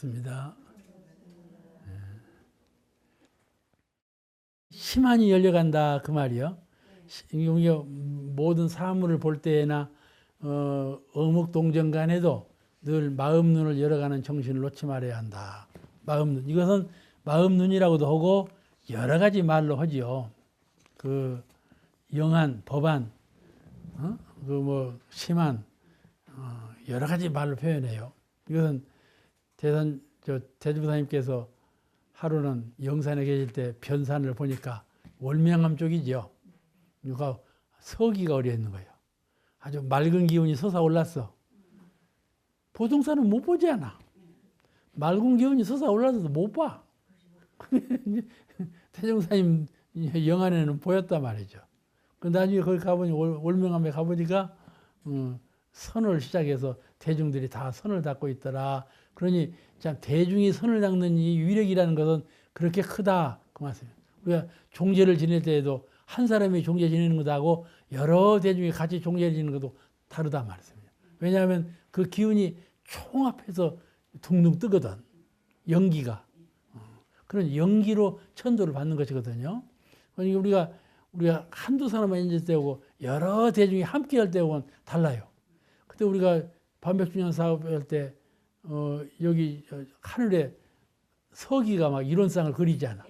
고맙습니다. 심한이 열려간다 그 말이요. 모든 사물을 볼 때나 어묵동정간에도 늘 마음 눈을 열어가는 정신을 놓지 말아야 한다. 마음 눈. 이것은 마음 눈이라고도 하고 여러 가지 말로 하지요. 그 영한, 법한, 그 뭐 심한, 여러 가지 말로 표현해요. 이것은 대주부사님께서 하루는 영산에 계실 때 변산을 보니까 월명암 쪽이죠. 누가 서기가 어려 있는 거예요. 아주 맑은 기운이 솟아올랐어. 보통 사람은 못 보지 않아. 맑은 기운이 솟아올라서도 못 봐. 태종사님 영안에는 보였단 말이죠. 그 나중에 거기 가보니 월명암에 가보니까 선을 시작해서 대중들이 다 선을 닦고 있더라. 그러니 참 대중이 선을 닦는 이 위력이라는 것은 그렇게 크다 그 말씀이에요. 우리가 종제를 지낼 때에도 한 사람이 종제 지내는 것하고 여러 대중이 같이 종제를 지내는 것도 다르다 말씀이에요. 왜냐하면 그 기운이 총합해서 둥둥 뜨거든. 연기가. 그런 연기로 천도를 받는 것이거든요. 그러니까 우리가 한두 사람만 있을 때하고 여러 대중이 함께 할 때하고는 달라요. 그때 우리가 반백주년 사업할 때 여기 하늘에 서기가 막 이론상을 그리잖아.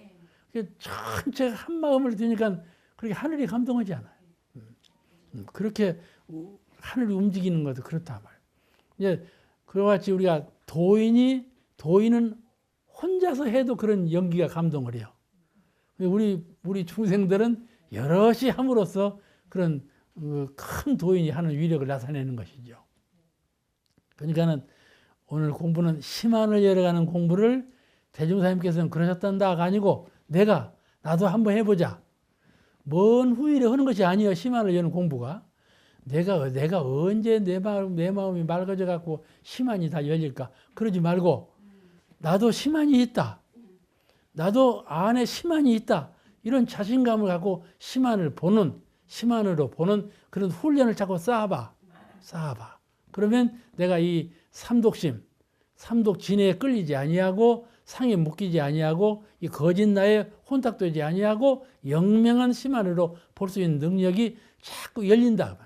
전체가 한 마음을 드니까 그렇게 하늘이 감동하지 않아요. 그렇게 하늘이 움직이는 것도 그렇다 말이에요. 이제 그와 같이 우리가 도인은 혼자서 해도 그런 연기가 감동을 해요. 우리 중생들은 여럿이 함으로써 그런 큰 도인이 하는 위력을 나타내는 것이죠. 그러니까는 오늘 공부는 심한을 열어가는 공부를 대중사님께서는 그러셨단다가 아니고 나도 한번 해보자. 먼 후일에 하는 것이 아니에요. 심한을 여는 공부가. 내가 언제 내 마음이 맑아져 갖고 심한이 다 열릴까? 그러지 말고 나도 심한이 있다. 나도 안에 심한이 있다. 이런 자신감을 갖고 심한으로 보는 그런 훈련을 자꾸 쌓아봐. 그러면 내가 이 삼독 진해에 끌리지 아니하고 상에 묶이지 아니하고 이 거짓 나에 혼탁되지 아니하고 영명한 심한으로 볼 수 있는 능력이 자꾸 열린다.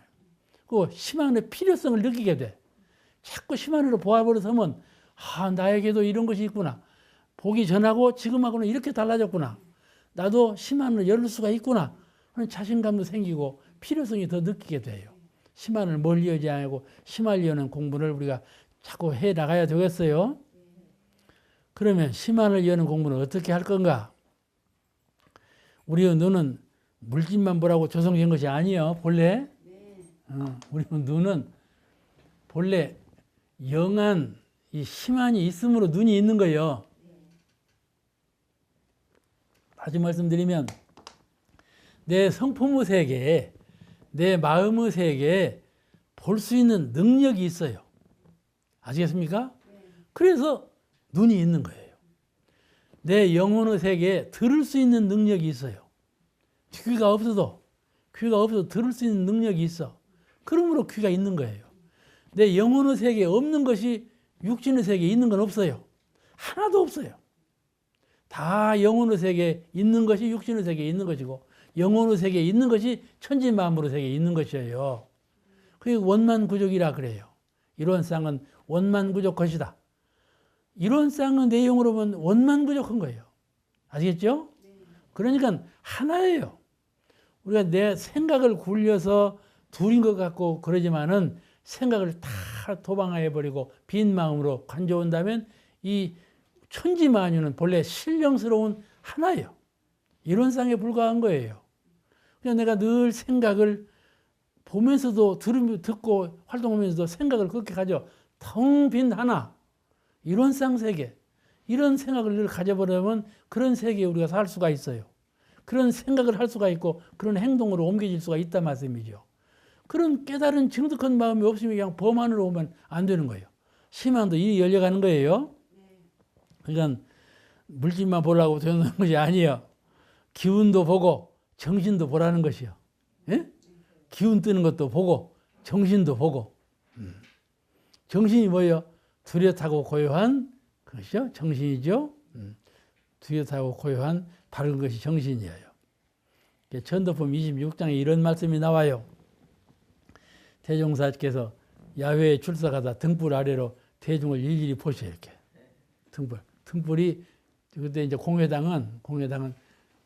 그 심한의 필요성을 느끼게 돼. 자꾸 심한으로 보아버려서면 나에게도 이런 것이 있구나. 보기 전하고 지금하고는 이렇게 달라졌구나. 나도 심한을 열을 수가 있구나. 그런 자신감도 생기고 필요성이 더 느끼게 돼요. 심한을 멀리 하지 않고 심한을 여는 공부를 우리가 자꾸 해 나가야 되겠어요. 그러면 심한을 여는 공부는 어떻게 할 건가? 우리의 눈은 물질만 보라고 조성된 것이 아니에요. 본래 우리 눈은 본래 영한 이 심한이 있으므로 눈이 있는 거예요. 다시 말씀드리면 내 성품의 세계에 내 마음의 세계에 볼 수 있는 능력이 있어요. 아시겠습니까? 그래서 눈이 있는 거예요. 내 영혼의 세계에 들을 수 있는 능력이 있어요. 귀가 없어도 들을 수 있는 능력이 있어. 그러므로 귀가 있는 거예요. 내 영혼의 세계에 없는 것이 육신의 세계에 있는 건 없어요. 하나도 없어요. 다 영혼의 세계에 있는 것이 육신의 세계에 있는 것이고 영혼의 세계에 있는 것이 천지만물의 세계에 있는 것이에요. 그게 원만구족이라 그래요. 이론상은 원만구족 것이다. 이론상의 내용으로 보면 원만구족한 거예요. 아시겠죠? 그러니까 하나예요. 우리가 내 생각을 굴려서 둘인 것 같고 그러지만은 생각을 다 도방해버리고 빈 마음으로 간져온다면 이 천지만유는 본래 신령스러운 하나예요. 이론상에 불과한 거예요. 그냥 내가 늘 생각을 보면서도 듣고 활동하면서도 생각을 그렇게 가져 텅 빈 하나 이론상 세계 이런 생각을 늘 가져버리면 그런 세계에 우리가 살 수가 있어요. 그런 생각을 할 수가 있고 그런 행동으로 옮겨질 수가 있단 말씀이죠. 그런 깨달은 증득한 마음이 없으면 그냥 범안으로 오면 안 되는 거예요. 심한도 일이 열려가는 거예요. 그러니까 물질만 보려고 되는 것이 아니에요. 기운도 보고 정신도 보라는 것이요. 예? 기운 뜨는 것도 보고 정신도 보고. 정신이 뭐예요? 뚜렷하고 고요한 그것이죠. 정신이죠. 뚜렷하고 고요한 밝은 것이 정신이에요. 전도품 26장에 이런 말씀이 나와요. 대종사께서 야외에 출석하다 등불 아래로 대중을 일일이 보셔 이렇게. 등불이 그때 이제 공회당은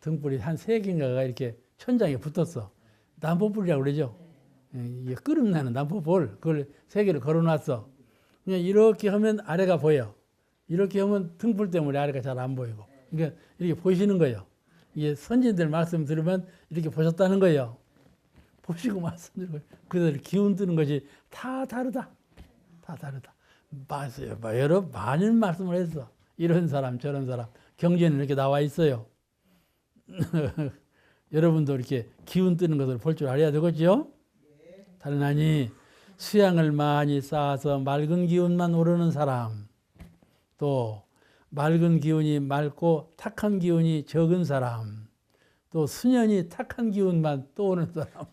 등불이 한 3개인가가 이렇게 천장에 붙었어. 난포불이라고 그러죠. 이게 끓음나는 난포불 그걸 3개를 걸어놨어. 그냥 이렇게 하면 아래가 보여. 이렇게 하면 등불 때문에 아래가 잘 안 보이고. 그러니까 이렇게 보시는 거예요. 이게 선진들 말씀 들으면 이렇게 보셨다는 거예요. 보시고 말씀 들으면 그들 기운 드는 것이 다 다르다. 다 다르다. 맞아요. 여러 많은 말씀을 했어. 이런 사람 저런 사람 경전에 이렇게 나와 있어요. 여러분도 이렇게 기운 뜨는 것을 볼 줄 알아야 되겠죠? 다른 아니 수양을 많이 쌓아서 맑은 기운만 오르는 사람, 또 맑은 기운이 맑고 탁한 기운이 적은 사람, 또 수년이 탁한 기운만 떠오는 사람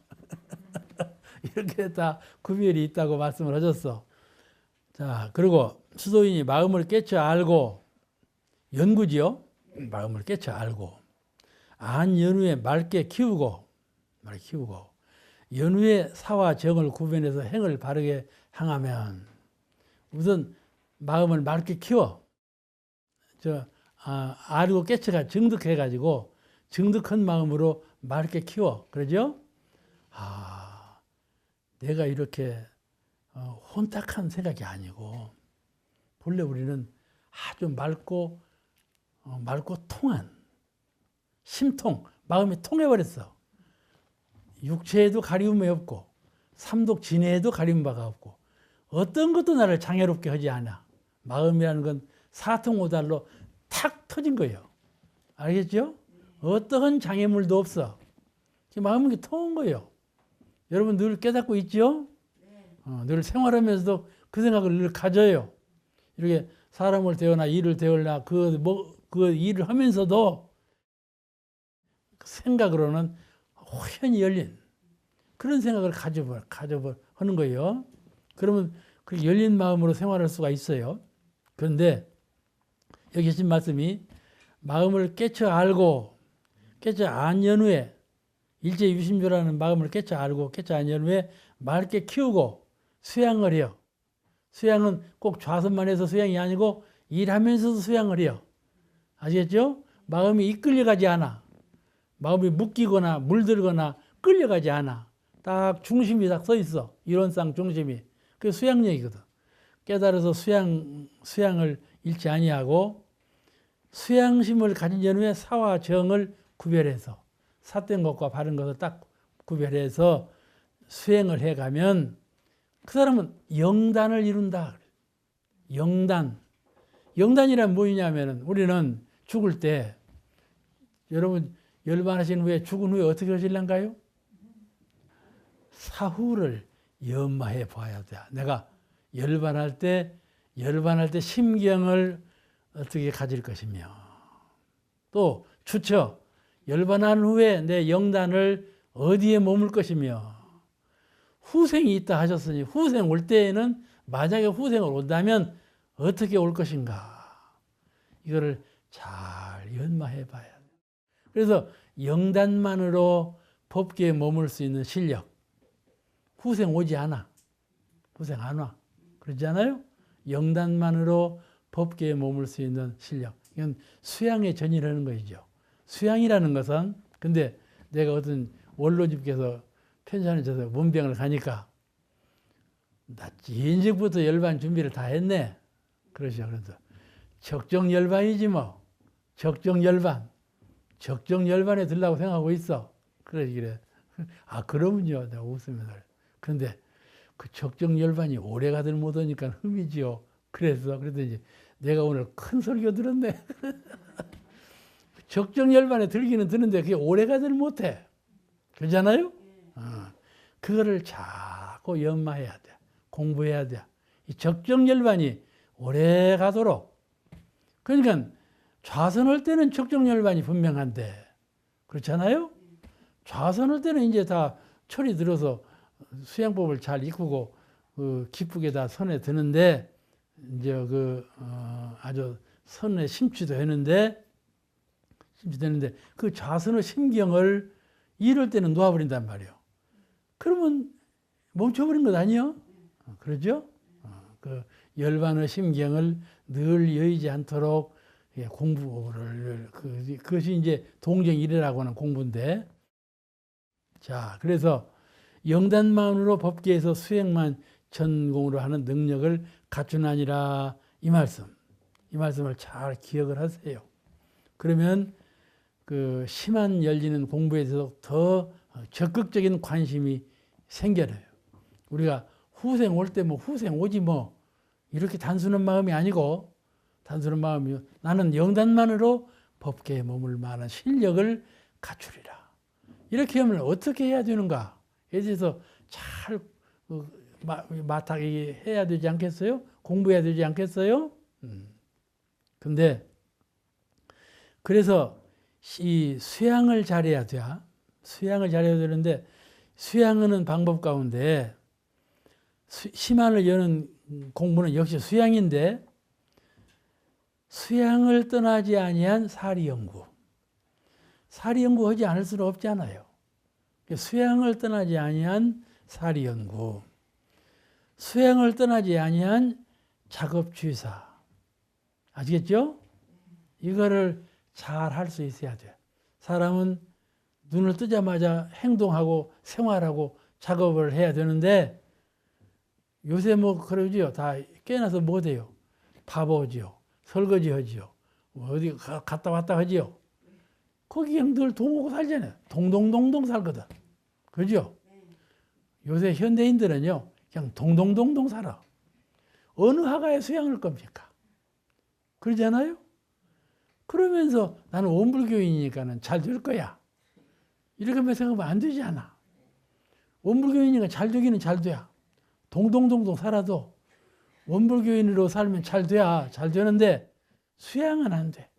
이렇게 다 구별이 있다고 말씀을 하셨어. 자, 그리고 수도인이 마음을 깨쳐 알고 연구지요. 마음을 깨쳐 알고 안 연후에 맑게 키우고 연후에 사와 정을 구분해서 행을 바르게 행하면 우선 마음을 맑게 키워. 알고 깨쳐가 정득해가지고 정득한 마음으로 맑게 키워. 그러죠? 내가 이렇게 혼탁한 생각이 아니고 본래 우리는 아주 맑고 통한 심통, 마음이 통해버렸어. 육체에도 가리움이 없고 삼독 진해에도 가리움 바가 없고 어떤 것도 나를 장애롭게 하지 않아. 마음이라는 건 사통오달로 탁 터진 거예요. 알겠죠? 어떠한 장애물도 없어. 마음이 통한 거예요. 여러분 늘 깨닫고 있죠? 늘 생활하면서도 그 생각을 늘 가져요. 이렇게 사람을 대하나 일을 대하나 그 일을 하면서도 생각으로는 호연히 열린 그런 생각을 하는 거예요. 그러면 그 열린 마음으로 생활할 수가 있어요. 그런데 여기 하신 말씀이 마음을 깨쳐 알고 깨쳐 안 연후에 일제유심조라는 마음을 깨쳐 알고 깨쳐 안 연후에 맑게 키우고 수양을 해요. 수양은 꼭 좌선만 해서 수양이 아니고 일하면서도 수양을 해요. 아시겠죠? 마음이 이끌려가지 않아. 마음이 묶이거나 물들거나 끌려가지 않아. 딱 중심이 딱 서 있어. 이론상 중심이. 그게 수양력이거든. 깨달아서 수양을 잃지 아니하고 수양심을 가진 전후에 사와 정을 구별해서 삿된 것과 바른 것을 딱 구별해서 수행을 해가면 그 사람은 영단을 이룬다. 영단. 영단이란 뭐냐면은 우리는 죽을 때 여러분 열반하신 후에 죽은 후에 어떻게 하실란가요? 사후를 연마해 봐야 돼. 내가 열반할 때 심경을 어떻게 가질 것이며 또 추처 열반한 후에 내 영단을 어디에 머물 것이며 후생이 있다 하셨으니 후생 올 때에는 만약에 후생을 온다면 어떻게 올 것인가 이거를 잘 연마해 봐야 돼. 그래서 영단만으로 법계에 머물 수 있는 실력 후생 오지 않아. 후생 안 와. 그렇지 않아요? 영단만으로 법계에 머물 수 있는 실력. 이건 수양에 전이라는 것이죠. 수양이라는 것은 근데 내가 어떤 원로집께서 편찬을 쳐서 문병을 가니까 나 인직부터 열반 준비를 다 했네. 그러죠. 그래서 적정 열반이지 뭐. 적정 열반에 들라고 생각하고 있어. 그래. 그러면요. 내가 웃으면서. 그런데 그 적정 열반이 오래 가들 못하니까 흠이지요. 그랬더니 내가 오늘 큰 설교 들었네. 적정 열반에 들기는 드는데 그게 오래 가들 못해. 그렇잖아요? 그거를 자꾸 연마해야 돼. 공부해야 돼. 이 적정 열반이 오래 가도록. 그러니까 좌선할 때는 적정 열반이 분명한데 그렇잖아요? 좌선할 때는 이제 다 철이 들어서 수양법을 잘 익히고 기쁘게 다 손에 드는데 이제 아주 선에 심취되는데 그 좌선의 심경을 이럴 때는 놓아버린단 말이에요. 그러면 멈춰버린 것 아니에요? 그러죠? 그 열반의 심경을 늘 여의지 않도록 공부를 그것이 이제 동정이래라고 하는 공부인데, 자 그래서 영단만으로 법계에서 수행만 전공으로 하는 능력을 갖추나니라 이 말씀을 잘 기억을 하세요. 그러면 그 심한 열리는 공부에 대해서 더 적극적인 관심이 생겨나요. 우리가 후생 올 때 뭐 후생 오지 뭐 이렇게 단순한 마음이 아니고, 단순한 마음이 나는 영단만으로 법계에 머물 만한 실력을 갖추리라. 이렇게 하면 어떻게 해야 되는가에 대해서 잘 마땅히 해야 되지 않겠어요? 공부해야 되지 않겠어요? 근데 그래서 이 수양을 잘해야 돼. 수양을 잘해야 되는데, 수양하는 방법 가운데 심한을 여는 공부는 역시 수양인데, 수양을 떠나지 아니한 사리연구. 사리연구 하지 않을 수는 없잖아요. 수양을 떠나지 아니한 사리연구. 수양을 떠나지 아니한 작업취사. 아시겠죠? 이거를 잘 할 수 있어야 돼. 사람은 눈을 뜨자마자 행동하고 생활하고 작업을 해야 되는데, 요새 뭐 그러지요. 다 깨어나서 뭐 돼요? 바보지요. 설거지 하지요. 어디 갔다 왔다 하지요. 거기 그냥 늘 동하고 살잖아요. 동동동동 살거든. 그죠? 요새 현대인들은요, 그냥 동동동동 살아. 어느 화가에 수양할 겁니까? 그러잖아요? 그러면서 나는 원불교인이니까는 잘 될 거야. 이렇게 생각하면 안 되지 않아. 원불교인이니까 잘 되기는 잘 돼야. 동동동동 살아도 원불교인으로 살면 잘 돼야 잘 되는데, 수양은 안 돼.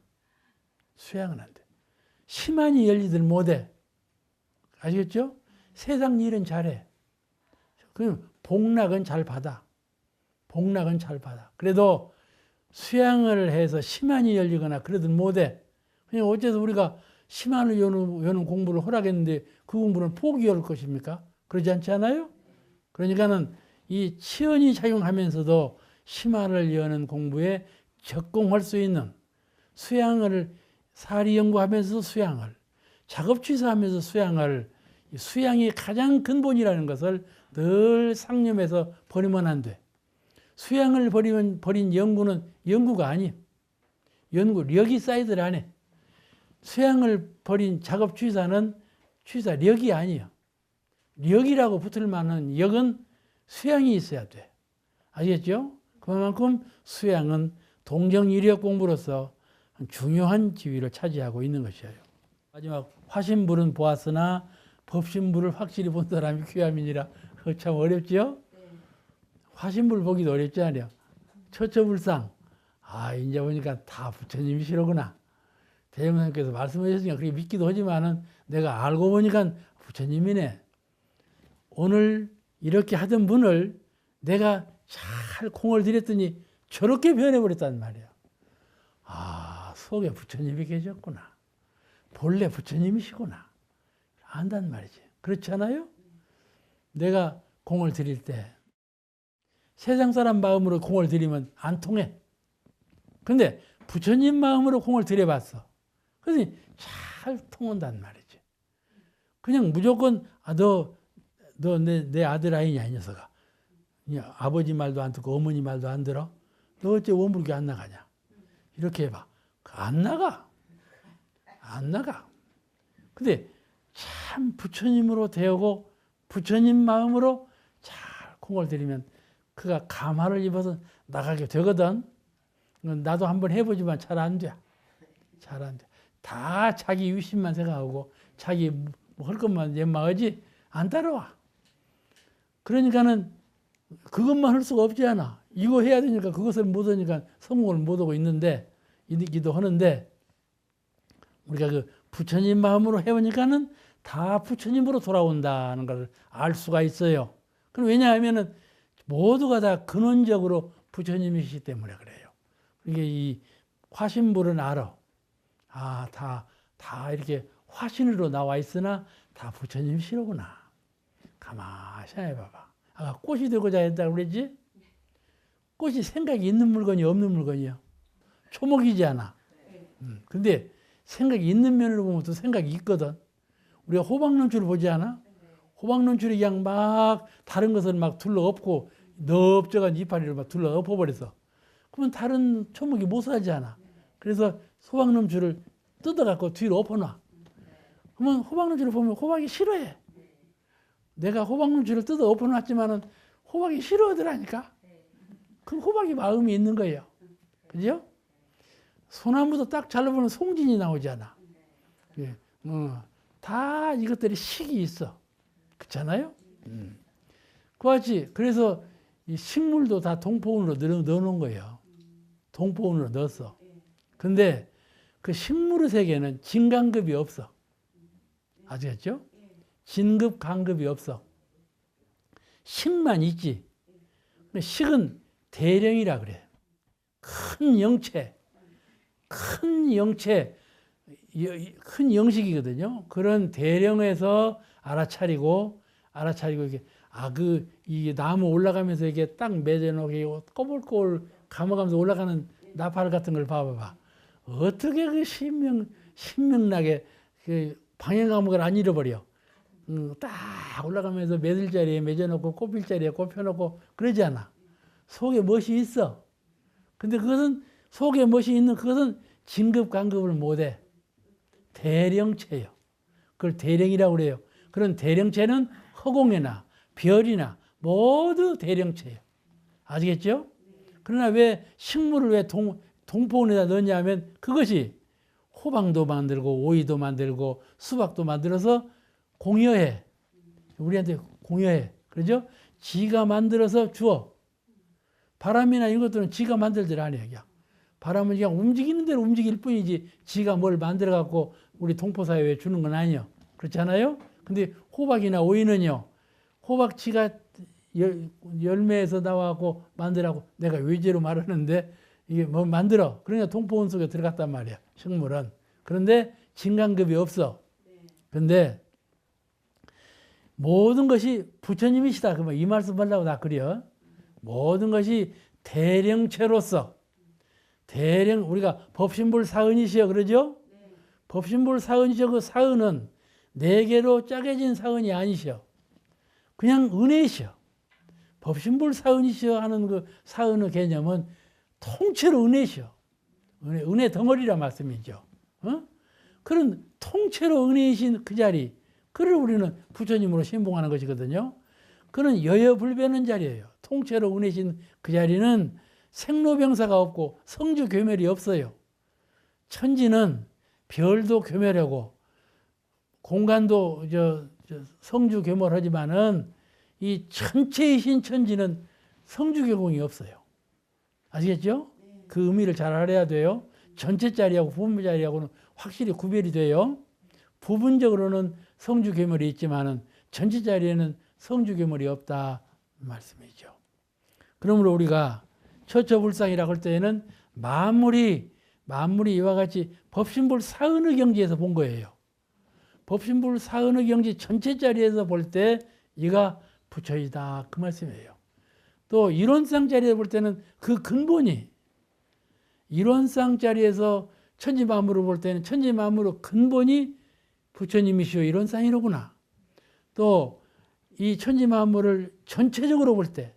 수양은 안 돼. 심한이 열리들 못해. 아시겠죠? 세상 일은 잘해. 그럼 복락은 잘 받아. 복락은 잘 받아. 그래도 수양을 해서 심한이 열리거나 그러들 못해. 그냥 어째서 우리가 심한을 여는 공부를 허락했는데 그 공부는 포기할 것입니까? 그러지 않지 않아요? 그러니까는 이 치연이 작용하면서도 심한을 여는 공부에 적공할 수 있는, 수양을 사리 연구하면서 수양을, 작업취사하면서 수양을, 수양이 가장 근본이라는 것을 늘 상념해서 버리면 안 돼. 수양을 버린 연구는 연구가 아니에요. 연구력이 쌓이들 안 해. 수양을 버린 작업취사는 취사력이 아니에요. 력이라고 붙을 만한 역은 수양이 있어야 돼. 아시겠죠? 그만큼 수양은 동정이력 공부로서 중요한 지위를 차지하고 있는 것이에요. 마지막 화신불은 보았으나 법신불을 확실히 본 사람이 귀함이니라. 그거 참 어렵죠? 화신불 보기도 어렵지 않아요? 처처불상. 이제 보니까 다 부처님이시로구나. 대형선생님께서 말씀하셨으니까 그렇게 믿기도 하지만은 내가 알고 보니까 부처님이네. 오늘 이렇게 하던 분을 내가 잘 공을 들였더니 저렇게 변해버렸단 말이야. 속에 부처님이 계셨구나. 본래 부처님이시구나. 안단 말이지. 그렇지 않아요? 내가 공을 들일 때 세상 사람 마음으로 공을 들이면 안 통해. 근데 부처님 마음으로 공을 들여봤어. 그래서 잘 통한단 말이지. 그냥 무조건 너 내 아들 아니냐 이 녀석아. 아버지 말도 안 듣고 어머니 말도 안 들어. 너 어째 원불교 안 나가냐. 이렇게 해봐. 안 나가. 안 나가. 근데 참 부처님으로 되고 부처님 마음으로 잘 공을 들이면 그가 감화를 입어서 나가게 되거든. 나도 한번 해보지만 잘 안 돼. 잘 안 돼. 다 자기 유심만 생각하고 자기 뭐 할 것만 연마하지 안 따라와. 그러니까는 그것만 할 수가 없지 않아. 이거 해야 되니까 그것을 못 하니까 성공을 못 하고 있기도 하는데, 우리가 그 부처님 마음으로 해보니까는 다 부처님으로 돌아온다는 걸 알 수가 있어요. 그럼 왜냐하면은 모두가 다 근원적으로 부처님이시기 때문에 그래요. 이게 이 화신불은 알아. 아, 다 이렇게 화신으로 나와 있으나 다 부처님이시로구나. 가만히 생각해봐봐. 아까 꽃이 되고자 했다고 그랬지? 꽃이 생각이 있는 물건이 없는 물건이야. 초목이지 않아. 근데 생각이 있는 면으로 보면 또 생각이 있거든. 우리가 호박눈초를 보지 않아? 호박눈초이 그냥 막 다른 것을 막 둘러엎고 넓적한 이파리를 막 둘러엎어버려서 그러면 다른 초목이 못 살잖아. 그래서 호박눈초를 뜯어갖고 뒤로 엎어놔. 그러면 호박눈초를 보면 호박이 싫어해. 내가 호박눈초를 뜯어 엎어놨지만은 호박이 싫어하더라니까. 그럼 호박이 마음이 있는 거예요. 그죠? 소나무도 딱 잘라보면 송진이 나오잖아. 예. 다 이것들이 식이 있어. 그렇잖아요? 그와 같이 그래서 이 식물도 다 동포운으로 넣어놓은 거예요. 동포운으로 넣었어. 근데 그 식물의 세계는 진간급이 없어. 아시겠죠? 진급, 간급이 없어. 식만 있지. 식은 대령이라 그래. 큰 영체, 큰 영식이거든요. 그런 대령에서 알아차리고 이게 이게 나무 올라가면서 이게 딱 맺어놓고 꼬불꼬불 감아가면서 올라가는 나팔 같은 걸 봐봐봐. 어떻게 그 신명나게 그 방향 감각을 안 잃어버려. 딱 올라가면서 맺을 자리에 맺어놓고 꼽힐 자리에 꼽혀놓고 그러지 않아. 속에 멋이 있어. 근데 그것은 속에 멋이 있는 그것은 진급 간급을 못해. 대령체요. 그걸 대령이라고 그래요. 그런 대령체는 허공이나 별이나 모두 대령체예요. 아시겠죠? 그러나 왜 식물을 왜 동포원에다 넣냐 하면 그것이 호박도 만들고 오이도 만들고 수박도 만들어서 공여해. 우리한테 공여해. 그러죠? 지가 만들어서 주어. 바람이나 이런 것들은 지가 만들들 아니에요. 그냥. 바람은 그냥 움직이는 대로 움직일 뿐이지 지가 뭘 만들어갖고 우리 동포사회에 주는 건 아니에요. 그렇잖아요? 근데 호박이나 오이는요. 호박 지가 열매에서 나와갖고 만들라고 내가 외제로 말하는데 이게 뭐 만들어. 그러니까 동포원 속에 들어갔단 말이야. 식물은. 그런데 진간급이 없어. 근데 모든 것이 부처님이시다. 그러면 이 말씀 하려고 다 그려. 모든 것이 대령체로서 우리가 법신불 사은이시여 그러죠? 법신불 사은이시여 그 사은은 네 개로 짜게진 사은이 아니시여. 그냥 은혜시여. 법신불 사은이시여 하는 그 사은의 개념은 통째로 은혜시여. 은혜 덩어리란 말씀이죠. 그런 통째로 은혜이신 그 자리, 그를 우리는 부처님으로 신봉하는 것이거든요. 그는 여여불변한 자리예요. 통째로 은혜신 그 자리는 생로병사가 없고 성주 괴멸이 없어요. 천지는 별도 괴멸하고 공간도 성주 괴멸하지만은 이 전체이신 천지는 성주 괴공이 없어요. 아시겠죠? 그 의미를 잘 알아야 돼요. 전체 자리하고 부분 자리하고는 확실히 구별이 돼요. 부분적으로는 성주 괴멸이 있지만은 전체 자리에는 성주 괴멸이 없다 말씀이죠. 그러므로 우리가 처처불상이라고 할 때에는 만물이 이와 같이 법신불 사은의 경지에서 본 거예요. 법신불 사은의 경지 전체 자리에서 볼 때 이가 부처이다 그 말씀이에요. 또 이론상 자리에서 볼 때는 그 근본이 이론상 자리에서 천지만물을 볼 때는 천지만물의 근본이 부처님이시오 이론상이로구나. 또 이 천지만물을 전체적으로 볼 때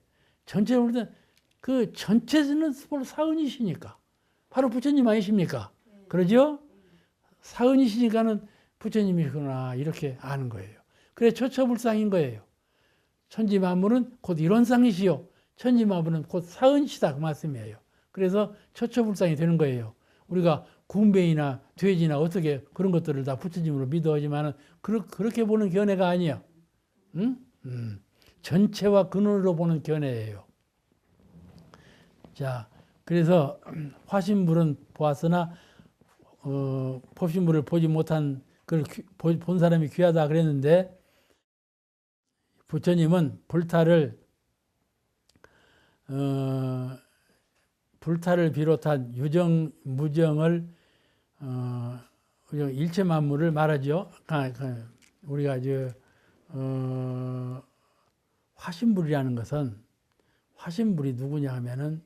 그 전체는 사은이시니까 바로 부처님 아니십니까? 그러죠? 사은이시니까는 부처님이구나 이렇게 아는 거예요. 그래 처처불상인 거예요. 천지만물은 곧 이론상이시요 천지만물은 곧 사은이시다 그 말씀이에요. 그래서 처처불상이 되는 거예요. 우리가 군배이나 돼지나 어떻게 그런 것들을 다 부처님으로 믿어하지만은 그렇게 보는 견해가 아니에요. 응? 전체와 근원으로 보는 견해예요. 자, 그래서 화신불은 보았으나 법신불을 보지 못한 그걸 본 사람이 귀하다 그랬는데 부처님은 불타를 불타를 비롯한 유정, 무정을 일체 만물을 말하죠. 우리가 화신불이라는 것은 화신불이 누구냐 하면은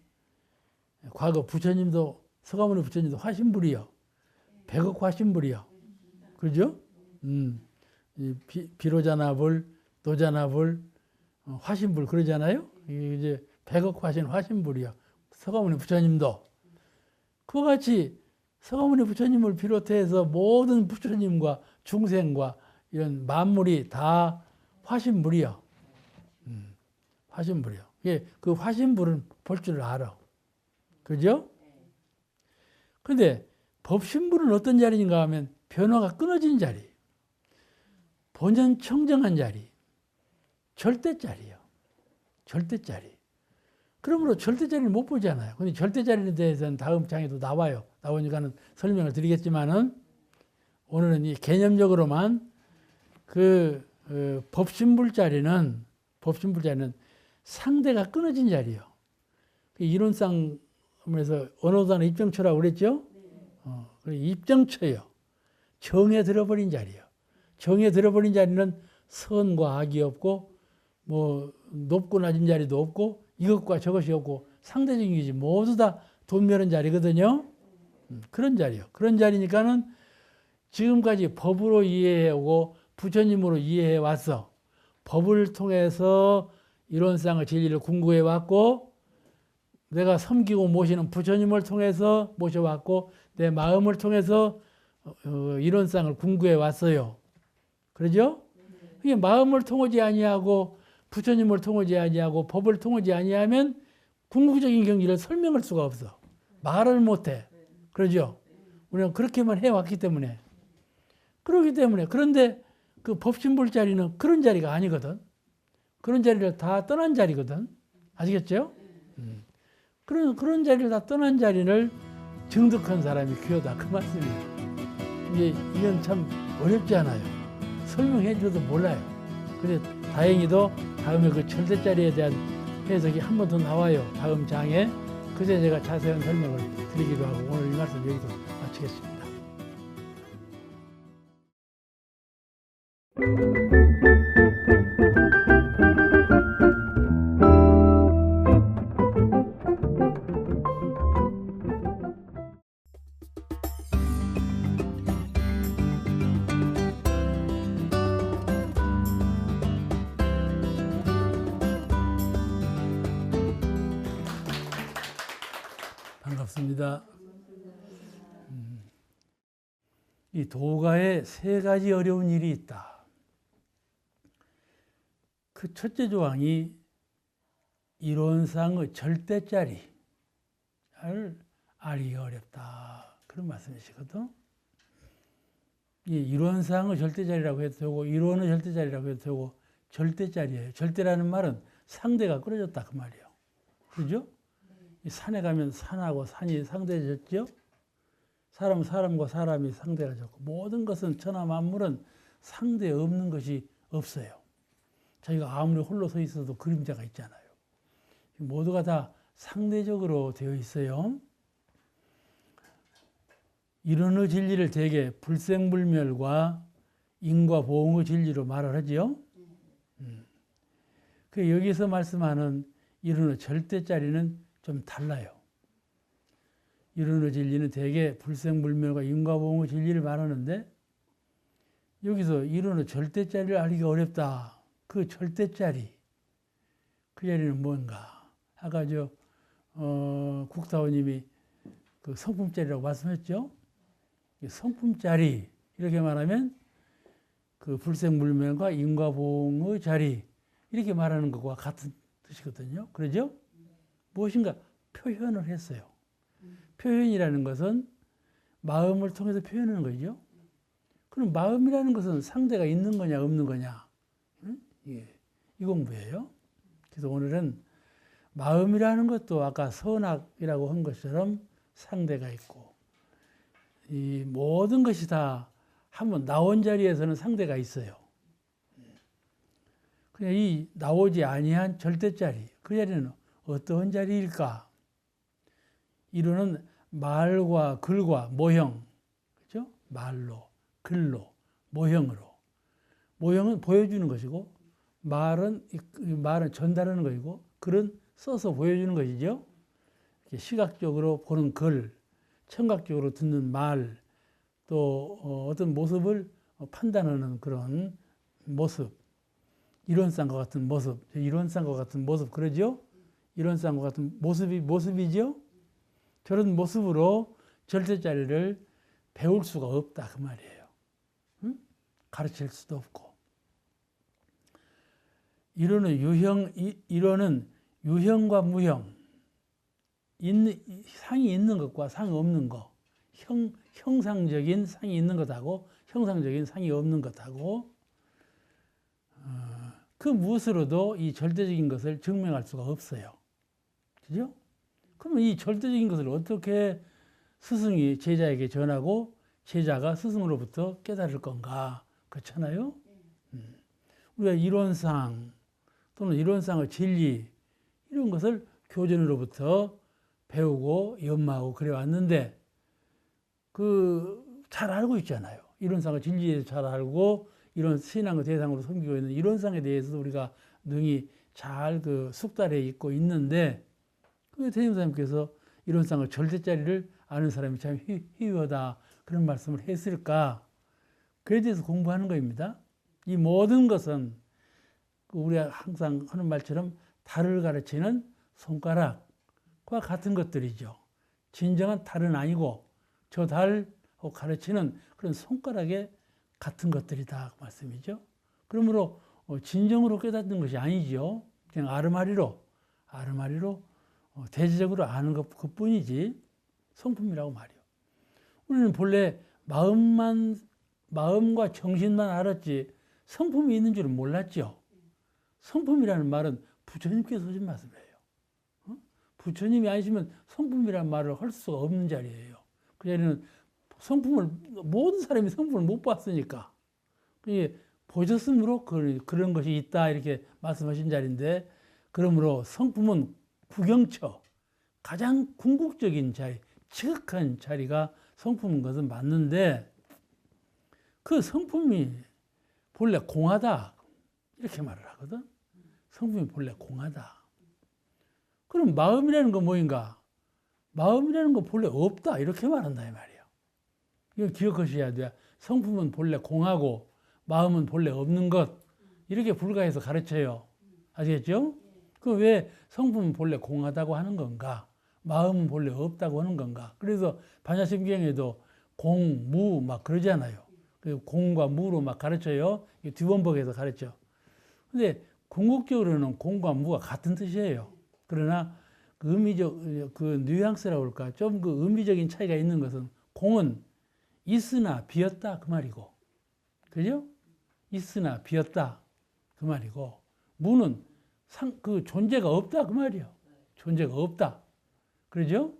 과거 부처님도 서가모니 부처님도 화신불이요. 백억 화신불이요. 그죠? 비로자나불, 노자나불, 화신불 그러잖아요. 이제 백억 화신불이요. 서가모니 부처님도 그와 같이 서가모니 부처님을 비롯해서 모든 부처님과 중생과 이런 만물이 다 화신불이요. 화신불이요. 예, 그 화신불은 볼 줄 알아. 그죠? 근데 법신불은 어떤 자리인가 하면 변화가 끊어진 자리, 본전 청정한 자리, 절대자리요. 절대자리. 그러므로 절대자리를 못 보잖아요. 근데 절대자리에 대해서는 다음 장에도 나와요. 나오니까는 설명을 드리겠지만은 오늘은 이 개념적으로만 법신불 자리는 상대가 끊어진 자리요. 이론상에서 언어단어 입정처라고 그랬죠? 입정처요. 정에 들어버린 자리요. 정에 들어버린 자리는 선과 악이 없고 뭐 높고 낮은 자리도 없고 이것과 저것이 없고 상대적인 것이 모두 다 돈면한 자리거든요. 그런 자리요. 그런 자리니까는 지금까지 법으로 이해해오고 부처님으로 이해해 왔어. 법을 통해서 이론상의 진리를 궁구해 왔고 내가 섬기고 모시는 부처님을 통해서 모셔왔고 내 마음을 통해서 이론상을 궁구해 왔어요. 그러죠? 그게 마음을 통하지 아니하고 부처님을 통하지 아니하고 법을 통하지 아니하면 궁극적인 경지를 설명할 수가 없어. 말을 못해. 그러죠? 우리는 그렇게만 해왔기 때문에. 그렇기 때문에. 그런데 그 법신불 자리는 그런 자리가 아니거든. 그런 자리를 다 떠난 자리거든. 아시겠죠? 그런 자리를 다 떠난 자리를 정득한 사람이 귀하다. 그 말씀이에요. 이건 참 어렵지 않아요. 설명해 줘도 몰라요. 근데 다행히도 다음에 그 절대자리에 대한 해석이 한 번 더 나와요. 다음 장에. 그새 제가 자세한 설명을 드리기로 하고 오늘 이 말씀 여기서 마치겠습니다. 반갑습니다. 이 도가에 세 가지 어려운 일이 있다. 그 첫째 조항이 이론상의 절대자리를 알기가 어렵다. 그런 말씀이시거든. 이 이론상의 절대자리라고 해도 되고 이론의 절대자리라고 해도 되고 절대자리예요. 절대라는 말은 상대가 끊어졌다 그 말이에요. 그죠? 이 산에 가면 산하고 산이 상대졌죠. 사람과 사람이 상대가 졌고 모든 것은 천하 만물은 상대 없는 것이 없어요. 자기가 아무리 홀로 서 있어도 그림자가 있잖아요. 모두가 다 상대적으로 되어 있어요. 이론의 진리를 대개 불생불멸과 인과보응의 진리로 말을 하지요. 그 여기서 말씀하는 이론의 절대자리는 좀 달라요. 이론의 진리는 대개 불생불멸과 인과보응의 진리를 말하는데 여기서 이론의 절대자리를 알기가 어렵다. 그 절대자리, 그 자리는 뭔가? 아까 국타원님이 그 성품자리라고 말씀했죠. 성품자리 이렇게 말하면 그 불생불멸과 인과보응의 자리 이렇게 말하는 것과 같은 뜻이거든요. 그러죠? 무엇인가 표현을 했어요. 표현이라는 것은 마음을 통해서 표현하는 거죠. 그럼 마음이라는 것은 상대가 있는 거냐 없는 거냐 이 공부예요. 그래서 오늘은 마음이라는 것도 아까 선악이라고 한 것처럼 상대가 있고 이 모든 것이 다 한번 나온 자리에서는 상대가 있어요. 그냥 이 나오지 아니한 절대자리 그 자리는 어떤 자리일까? 이론은 말과 글과 모형, 그죠? 말로, 글로, 모형으로. 모형은 보여주는 것이고, 말은 전달하는 것이고, 글은 써서 보여주는 것이죠. 시각적으로 보는 글, 청각적으로 듣는 말, 또 어떤 모습을 판단하는 그런 모습, 이론상과 같은 모습, 이론상과 같은 모습, 그러죠? 이론상과 같은 모습이죠? 저런 모습으로 절대자리를 배울 수가 없다, 그 말이에요. 응? 가르칠 수도 없고. 이론은 유형과 무형, 상이 있는 것과 상이 없는 것, 형상적인 상이 있는 것하고 형상적인 상이 없는 것하고, 그 무엇으로도 이 절대적인 것을 증명할 수가 없어요. 그죠? 그러면 이 절대적인 것을 어떻게 스승이 제자에게 전하고 제자가 스승으로부터 깨달을 건가? 그렇잖아요? 우리가 이론상 또는 이론상의 진리 이런 것을 교전으로부터 배우고 연마하고 그래 왔는데 잘 알고 있잖아요. 이론상의 진리에 대해서 잘 알고 이런 신앙의 대상으로 섬기고 있는 이론상에 대해서도 우리가 능히 잘 숙달해 있고 있는데 그 대임사님께서 이론상의 절대자리를 아는 사람이 참 희귀하다 그런 말씀을 했을까? 그에 대해서 공부하는 겁니다. 이 모든 것은 우리가 항상 하는 말처럼 달을 가르치는 손가락과 같은 것들이죠. 진정한 달은 아니고 저 달을 가르치는 그런 손가락의 같은 것들이다 그 말씀이죠. 그러므로 진정으로 깨닫는 것이 아니죠. 그냥 아르마리로 대체적으로 아는 그뿐이지 성품이라고 말이요. 우리는 본래 마음과 정신만 알았지 성품이 있는 줄은 몰랐죠. 성품이라는 말은 부처님께서 하신 말씀이에요. 부처님이 아니시면 성품이라는 말을 할 수가 없는 자리예요. 그 자리는 모든 사람이 성품을 못 봤으니까. 보셨으므로 그런 것이 있다 이렇게 말씀하신 자리인데, 그러므로 성품은 구경처, 가장 궁극적인 자리, 지극한 자리가 성품인 것은 맞는데, 그 성품이 본래 공하다 이렇게 말을 하거든. 성품이 본래 공하다. 그럼 마음이라는 건 뭐인가? 마음이라는 건 본래 없다 이렇게 말한다 이 말이에요. 이걸 기억하셔야 돼요. 성품은 본래 공하고 마음은 본래 없는 것 이렇게 불가해서 가르쳐요. 아시겠죠? 그 왜 성품은 본래 공하다고 하는 건가? 마음은 본래 없다고 하는 건가? 그래서 반야심경에도 공, 무 막 그러잖아요. 공과 무로 막 가르쳐요. 뒤원복에서 가르쳐. 근데 궁극적으로는 공과 무가 같은 뜻이에요. 그러나 그 뉘앙스라고 할까? 좀 그 의미적인 차이가 있는 것은 공은 있으나 비었다 그 말이고, 그죠? 있으나 비었다 그 말이고, 무는 그 존재가 없다 그 말이에요. 존재가 없다. 그러죠?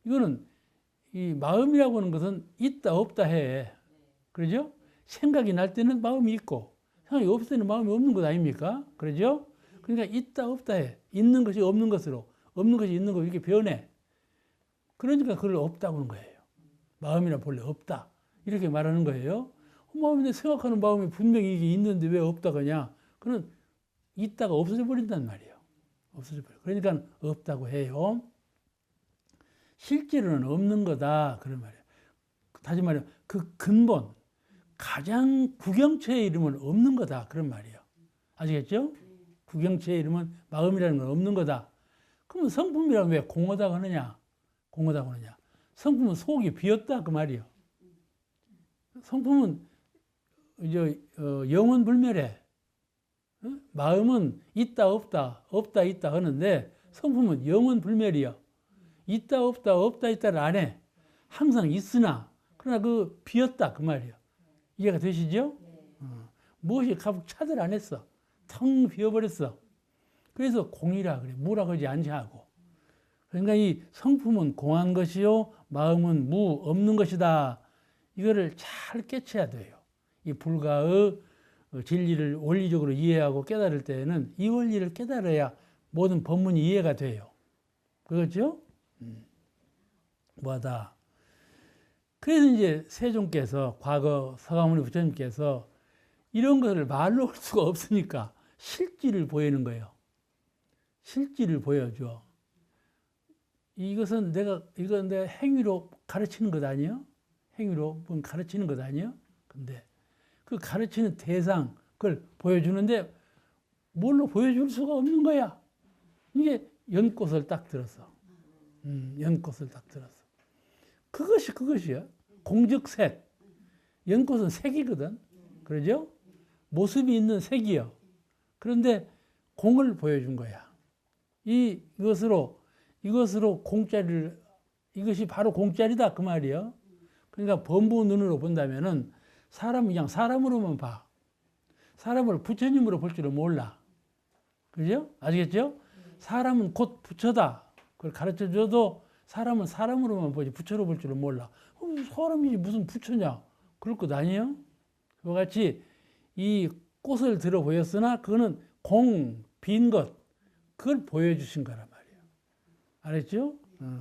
이거는 이 마음이라고 하는 것은 있다 없다 해. 그러죠? 생각이 날 때는 마음이 있고 생각이 없을 때는 마음이 없는 것 아닙니까? 그러죠? 그러니까 있다 없다 해. 있는 것이 없는 것으로, 없는 것이 있는 것으로 이렇게 변해. 그러니까 그걸 없다고 하는 거예요. 마음이란 본래 없다. 이렇게 말하는 거예요. 마음인데 생각하는 마음이 분명히 이게 있는데 왜 없다고 하냐? 그는 있다가 없어져 버린단 말이에요. 없어져 버려. 그러니까 없다고 해요. 실제로는 없는 거다. 그런 말이에요. 다시 말해 그 근본, 가장 구경체의 이름은 없는 거다. 그런 말이에요. 아시겠죠? 구경체의 이름은 마음이라는 건 없는 거다. 그러면 성품이라면 왜 공허다고 하느냐? 공허다고 하느냐? 성품은 속이 비었다. 그 말이에요. 성품은 영원 불멸해. 마음은 있다 없다 없다 있다 하는데 성품은 영원 불멸이요. 있다 없다 없다 있다를 안 해. 항상 있으나 그러나 그 비었다 그 말이에요. 이해가 되시죠? 무엇이 가복 차들 안 했어. 텅 비어버렸어. 그래서 공이라 그래. 무라 그러지 않냐고. 그러니까 이 성품은 공한 것이요 마음은 무 없는 것이다. 이거를 잘 깨쳐야 돼요. 이 불가의 진리를 원리적으로 이해하고 깨달을 때는 이 원리를 깨달아야 모든 법문이 이해가 돼요. 그렇죠? 뭐하다. 그래서 이제 세종께서 과거 서가모니 부처님께서 이런 것을 말로 할 수가 없으니까 실질을 보이는 거예요. 실질을 보여줘. 이건 내가 행위로 가르치는 것 아니에요? 행위로 가르치는 것 아니에요? 근데 그 가르치는 대상, 그걸 보여주는데 뭘로 보여줄 수가 없는 거야. 이게 연꽃을 딱 들었어. 연꽃을 딱 들었어. 그것이야. 공적색. 연꽃은 색이거든. 그러죠? 모습이 있는 색이요. 그런데 공을 보여준 거야. 이것으로 공짜리를, 이것이 바로 공짜리다. 그 말이요. 그러니까 범부 눈으로 본다면은 사람은 그냥 사람으로만 봐. 사람을 부처님으로 볼 줄은 몰라. 그죠? 아시겠죠? 사람은 곧 부처다. 그걸 가르쳐 줘도 사람은 사람으로만 보지 부처로 볼 줄은 몰라. 사람이지 무슨 부처냐? 그럴 것 아니에요? 그와 같이 이 꽃을 들어 보였으나 그거는 빈 것, 그걸 보여주신 거란 말이에요. 알았죠?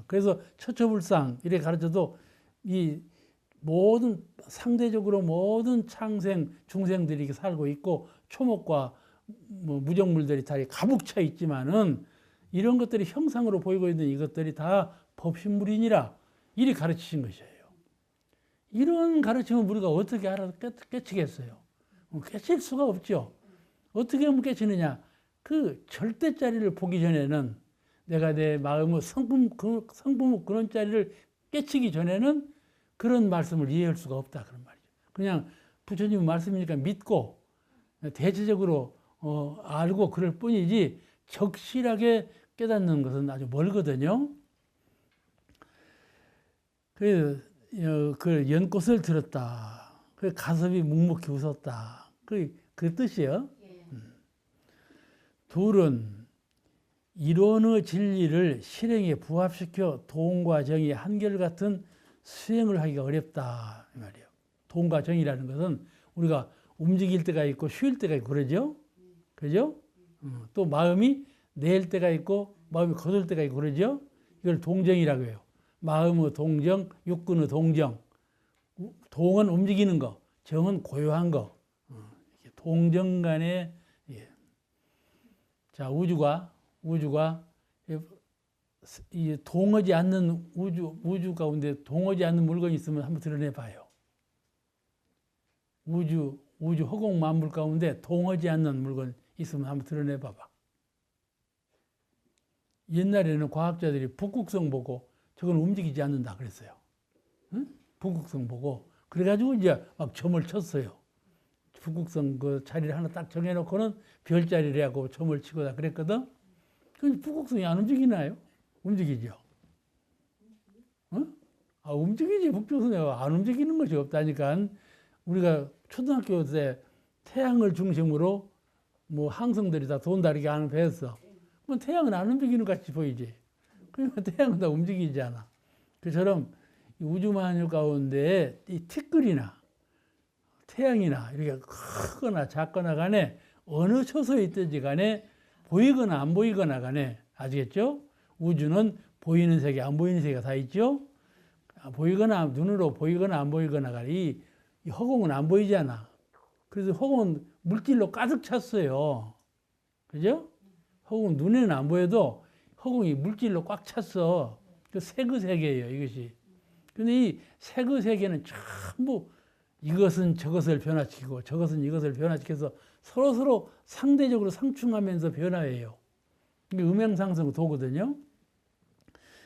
그래서 처처불상 이렇게 가르쳐도 이 모든 상대적으로 모든 창생 중생들이 이렇게 살고 있고 초목과 뭐 무정물들이 다 가득 차 있지만은 이런 것들이 형상으로 보이고 있는 이것들이 다 법신물이니라 이리 가르치신 것이에요. 이런 가르침을 우리가 어떻게 알아서 깨치겠어요? 깨칠 수가 없죠. 어떻게 하면 깨치느냐? 그 절대짜리를 보기 전에는 내가 내 마음의 성품 그런 짜리를 깨치기 전에는 그런 말씀을 이해할 수가 없다 그런 말이죠. 그냥 부처님 말씀이니까 믿고 대체적으로 알고 그럴 뿐이지 적실하게 깨닫는 것은 아주 멀거든요. 그 연꽃을 들었다. 그 가섭이 묵묵히 웃었다. 그 뜻이에요. 둘은 이론의 진리를 실행에 부합시켜 도움과 정의 한결같은 수행을 하기가 어렵다 이 말이에요. 도움과 정의라는 것은 우리가 움직일 때가 있고 쉴 때가 있고 그러죠. 그죠? 또 마음이 낼 때가 있고 마음이 거둘 때가 있고 그러죠. 이걸 동정이라고 해요. 마음의 동정, 육근의 동정. 동은 움직이는 거, 정은 고요한 거. 동정 간에 자 우주가 이 동하지 않는 우주 가운데 동하지 않는 물건이 있으면 한번 드러내 봐요. 우주 허공 만물 가운데 동하지 않는 물건 있으면 한번 드러내 봐봐. 옛날에는 과학자들이 북극성 보고 저건 움직이지 않는다 그랬어요. 응? 북극성 보고 그래가지고 이제 막 점을 쳤어요. 북극성 그 자리를 하나 딱 정해놓고는 별자리라고 점을 치고다 그랬거든. 그 북극성이 안 움직이나요? 움직이죠. 응? 움직이지. 북극성이 안 움직이는 것이 없다니까. 우리가 초등학교 때 태양을 중심으로 뭐 항성들이 다 돈다 이렇게 하는 배웠어. 그럼 태양은 안 움직이는 것 같이 보이지. 그러니까 태양은 다 움직이잖아. 그처럼 우주만유 가운데 이 티끌이나 태양이나 이렇게 크거나 작거나 간에 어느 처소에 있든지 간에 보이거나 안 보이거나 간에 아시겠죠? 우주는 보이는 세계, 안 보이는 세계가 다 있죠? 보이거나 눈으로 보이거나 안 보이거나 간에 이 허공은 안 보이잖아. 그래서 허공은 물질로 가득 찼어요. 그죠? 허공은 눈에는 안 보여도 허공이 물질로 꽉 찼어. 그 색의 세계예요, 이것이. 근데 이 색의 세계는 전부 이것은 저것을 변화시키고 저것은 이것을 변화시켜서 서로 상대적으로 상충하면서 변화해요. 이게 음양상승 도거든요.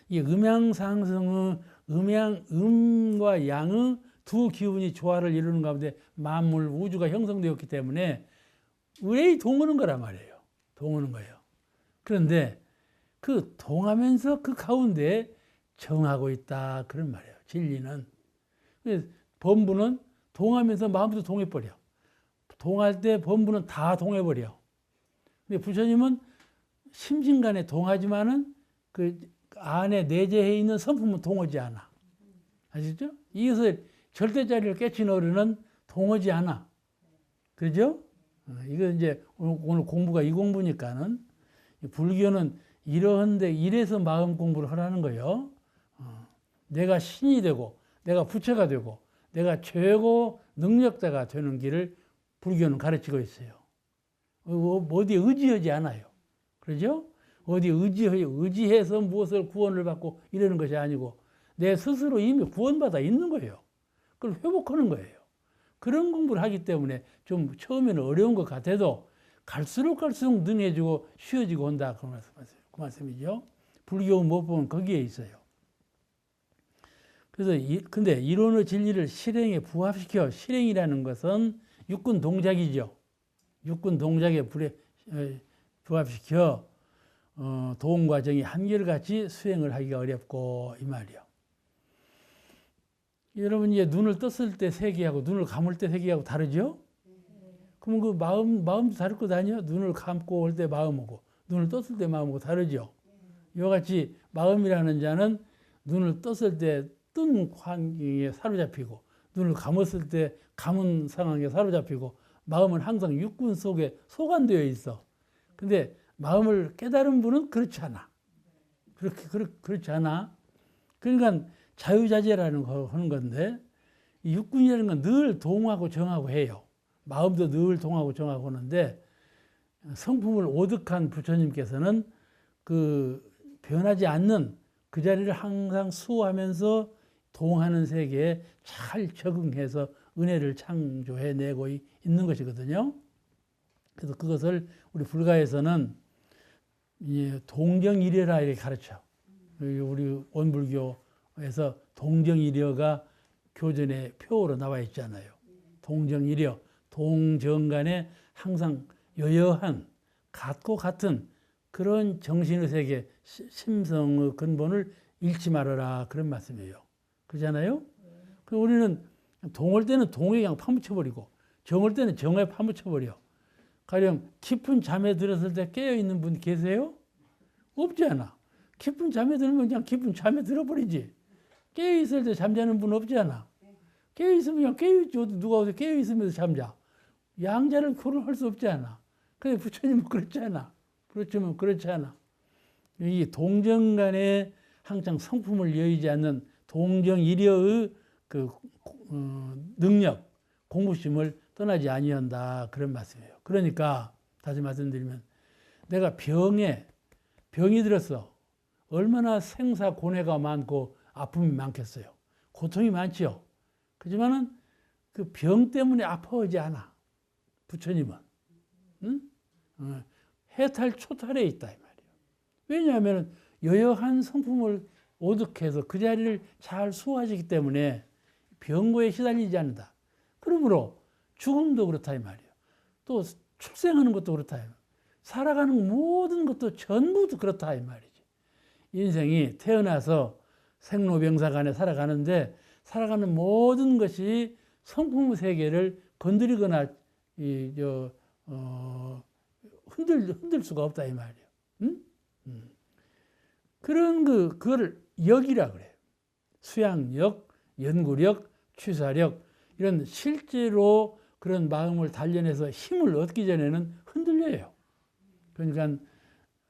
이 음양상승의 음과 양의 두 기운이 조화를 이루는 가운데 만물, 우주가 형성되었기 때문에 의뢰이 동하는 거란 말이에요. 동하는 거예요. 그런데 그 동하면서 그 가운데 정하고 있다. 그런 말이에요. 진리는. 범부는 동하면서 마음도 동해버려. 동할 때 범부는 다 동해버려. 근데 부처님은 심신간에 동하지만은 그 안에 내재해 있는 성품은 동하지 않아. 아시죠? 이것을 절대자리를 깨친 어른은 동하지 않아. 그죠? 이거 이제 오늘 공부가 이 공부니까는 불교는 이러한데 이래서 마음 공부를 하라는 거예요. 내가 신이 되고 내가 부처가 되고 내가 최고 능력자가 되는 길을 불교는 가르치고 있어요. 어디에 의지하지 않아요. 그러죠? 어디 의지해서 무엇을 구원을 받고 이러는 것이 아니고 내 스스로 이미 구원받아 있는 거예요. 그걸 회복하는 거예요. 그런 공부를 하기 때문에 좀 처음에는 어려운 것 같아도 갈수록 능해지고 쉬워지고 온다. 그 말씀이죠. 불교 못 보면 거기에 있어요. 그래서 근데 이론의 진리를 실행에 부합시켜, 실행이라는 것은 육군 동작이죠. 육군 동작에 부합시켜 도움 과정이 한결같이 수행을 하기가 어렵고 이 말이요. 여러분 이제 눈을 떴을 때 세계하고 눈을 감을 때 세계하고 다르죠? 그러면 그 마음도 다를 것 아니에요? 눈을 감고 올 때 마음하고 눈을 떴을 때 마음하고 다르죠? 이와 같이 마음이라는 자는 눈을 떴을 때 뜬 환경에 사로잡히고 눈을 감았을 때 감은 상황에 사로잡히고 마음은 항상 육군 속에 소관되어 있어. 근데 마음을 깨달은 분은 그렇지 않아. 그렇지 않아. 그러니까 자유자재라는 거 하는 건데 이 육군이라는 건 늘 동하고 정하고 해요. 마음도 늘 동하고 정하고 하는데 성품을 오득한 부처님께서는 그 변하지 않는 그 자리를 항상 수호하면서 동하는 세계에 잘 적응해서 은혜를 창조해내고 있는 것이거든요. 그래서 그것을 우리 불가에서는 동정이려라 이렇게 가르쳐. 우리 원불교에서 동정이려가 교전의 표어로 나와 있잖아요. 동정이려, 동정간에 항상 여여한 같고 같은 그런 정신의 세계, 심성의 근본을 잃지 말아라 그런 말씀이에요. 그렇잖아요? 그럼 우리는 동할 때는 동에 그냥 파묻혀버리고 정할 때는 정에 파묻혀버려. 가령 깊은 잠에 들었을 때 깨어있는 분 계세요? 없지 않아. 깊은 잠에 들면 그냥 깊은 잠에 들어버리지. 깨어있을 때 잠자는 분 없지 않아. 깨어있으면 그냥 깨어있지. 누가 어디 깨어있으면서 잠자. 양자를 표현할 수 없지 않아. 근데 부처님은 그렇지 않아. 그렇지만 그렇지 않아. 이 동정간에 항상 성품을 여의지 않는 동정이려의 능력, 공부심을 떠나지 아니한다 그런 말씀이에요. 그러니까 다시 말씀드리면 내가 병이 들었어. 얼마나 생사고뇌가 많고 아픔이 많겠어요. 고통이 많지요. 그렇지만은 그 병 때문에 아파하지 않아. 부처님은. 응? 해탈 초탈에 있다 이 말이에요. 왜냐하면 여여한 성품을 오득해서 그 자리를 잘 수호하시기 때문에 병고에 시달리지 않는다. 그러므로 죽음도 그렇다 이 말이에요. 또 출생하는 것도 그렇다. 살아가는 모든 것도 전부 그렇다 이 말이지. 인생이 태어나서 생로병사간에 살아가는데 살아가는 모든 것이 성품의 세계를 건드리거나 흔들 수가 없다 이 말이에요. 응? 그런 그거를 역이라 그래요. 수양력, 연구력, 취사력 이런 실제로 그런 마음을 단련해서 힘을 얻기 전에는 흔들려요. 그러니까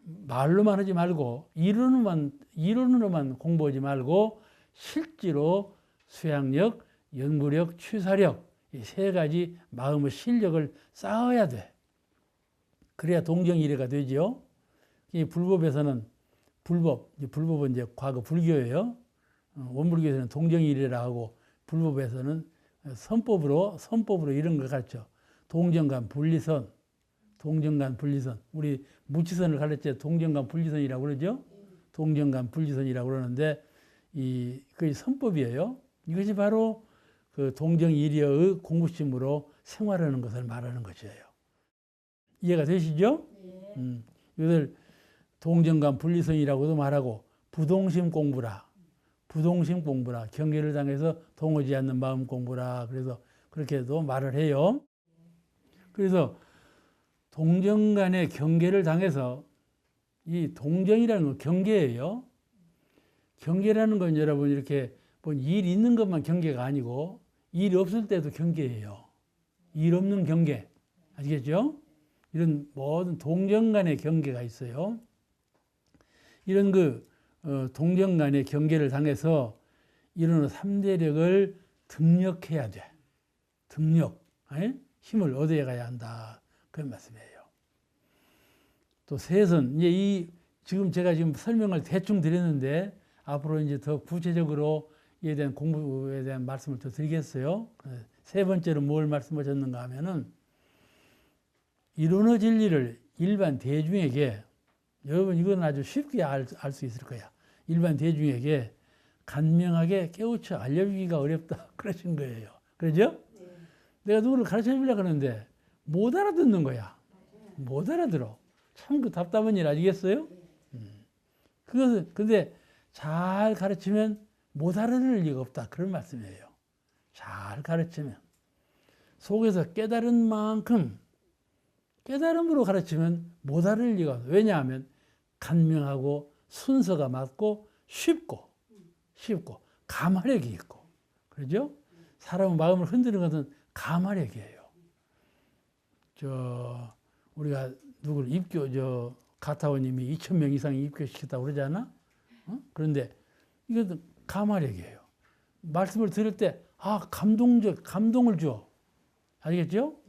말로만 하지 말고 이론으로만 공부하지 말고 실제로 수양력, 연구력, 취사력 이 세 가지 마음의 실력을 쌓아야 돼. 그래야 동정이래가 되죠. 이 불법은 이제 과거 불교예요. 원불교에서는 동정이래라 하고 불법에서는 선법으로 이런 걸 가르쳐. 동정간 분리선. 우리 무치선을 가르쳐 동정간 분리선이라고 그러죠. 동정간 분리선이라고 그러는데 그게 선법이에요. 이것이 바로 그 동정이려의 공부심으로 생활하는 것을 말하는 것이에요. 이해가 되시죠? 네. 이것을 동정간 분리선이라고도 말하고 부동심 공부라. 경계를 당해서 동하지 않는 마음 공부라. 그래서 그렇게도 말을 해요. 그래서 동정간의 경계를 당해서 이 동정이라는 건 경계예요. 경계라는 건 여러분 이렇게 일 있는 것만 경계가 아니고 일 없을 때도 경계예요. 일 없는 경계. 아시겠죠? 이런 모든 동정간의 경계가 있어요. 이런 동정간의 경계를 당해서 이런 3대력을 등력해야 돼. 등력. 힘을 얻어야 가야 한다. 그런 말씀이에요. 또 셋은, 이제 지금 제가 지금 설명을 대충 드렸는데, 앞으로 이제 더 구체적으로 이에 대한 공부에 대한 말씀을 더 드리겠어요. 세 번째로 뭘 말씀하셨는가 하면은, 이론의 진리를 일반 대중에게, 여러분 이건 아주 쉽게 알 수 있을 거야. 일반 대중에게 간명하게 깨우쳐 알려주기가 어렵다. 그러신 거예요. 그러죠? 네. 내가 누구를 가르쳐 주려고 하는데 못 알아듣는 거야. 못 알아들어. 참 그 답답한 일 아니겠어요? 그것은, 근데 잘 가르치면 못 알아들을 리가 없다. 그런 말씀이에요. 잘 가르치면. 속에서 깨달은 만큼 깨달음으로 가르치면 못 알아들을 리가 없어. 왜냐하면 간명하고 순서가 맞고 쉽고 가마력이 있고, 그러죠? 사람의 마음을 흔드는 것은 가마력이에요. 우리가 누구를 가타오님이 2,000명 이상 입교시켰다고 그러지 않아? 그런데 이것도 가마력이에요. 말씀을 들을 때, 감동을 줘. 알겠죠?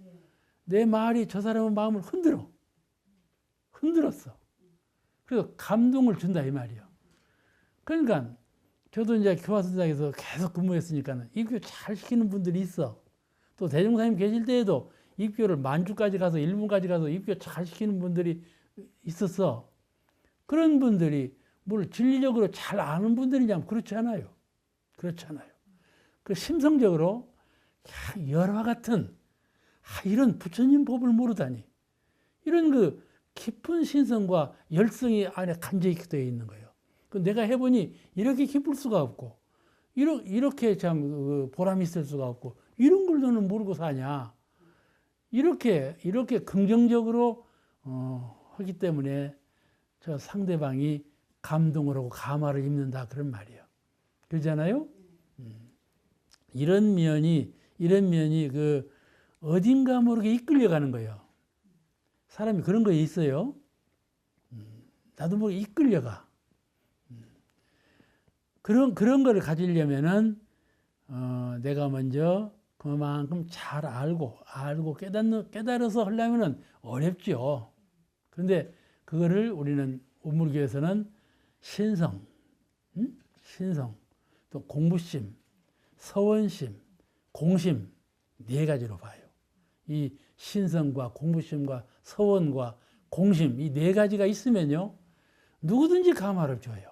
내 말이 저 사람의 마음을 흔들었어. 그래서 감동을 준다, 이 말이요. 그러니까, 저도 이제 교화선장에서 계속 근무했으니까 입교 잘 시키는 분들이 있어. 또 대종사님 계실 때에도 입교를 만주까지 가서 일본까지 가서 입교 잘 시키는 분들이 있었어. 그런 분들이 뭘 진리적으로 잘 아는 분들이냐면 그렇지 않아요. 그 심성적으로 열화 같은 이런 부처님 법을 모르다니, 이런 그 깊은 신성과 열성이 안에 간직이 되어 있는 거예요. 내가 해보니 이렇게 기쁠 수가 없고, 이렇게 참 보람 있을 수가 없고, 이런 걸 너는 모르고 사냐. 이렇게 긍정적으로 하기 때문에 저 상대방이 감동을 하고 감화를 입는다, 그런 말이에요. 그러잖아요? 이런 면이 그 어딘가 모르게 이끌려가는 거예요. 사람이 그런 거 있어요. 나도 모르게 이끌려가. 그런 거를 가지려면은 내가 먼저 그만큼 잘 알고 깨달아서 하려면은 어렵죠. 그런데 그거를 우리는 우물교에서는 신성, 또 공부심, 서원심, 공심, 네 가지로 봐요. 이 신성과 공부심과 서원과 공심, 이 네 가지가 있으면요, 누구든지 감화를 줘요.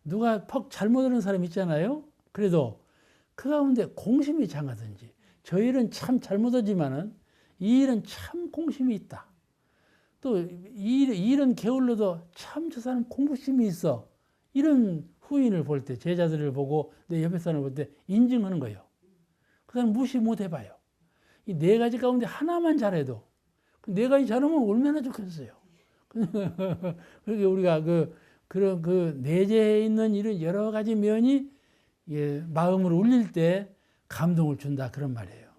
누가 퍽 잘못 하는 사람 있잖아요. 그래도 그 가운데 공심이 장하든지, 저 일은 참 잘못하지만은 이 일은 참 공심이 있다. 또 이 일은 게을러도 참 저 사람 공부심이 있어. 이런 후인을 볼 때, 제자들을 보고 내 옆에 사람을 볼 때 인증하는 거예요. 그 사람 무시 못 해봐요. 이 네 가지 가운데 하나만 잘해도, 그 네 가지 잘하면 얼마나 좋겠어요. 그러니까 우리가 그런 내재해 있는 이런 여러 가지 면이 마음을 울릴 때 감동을 준다, 그런 말이에요.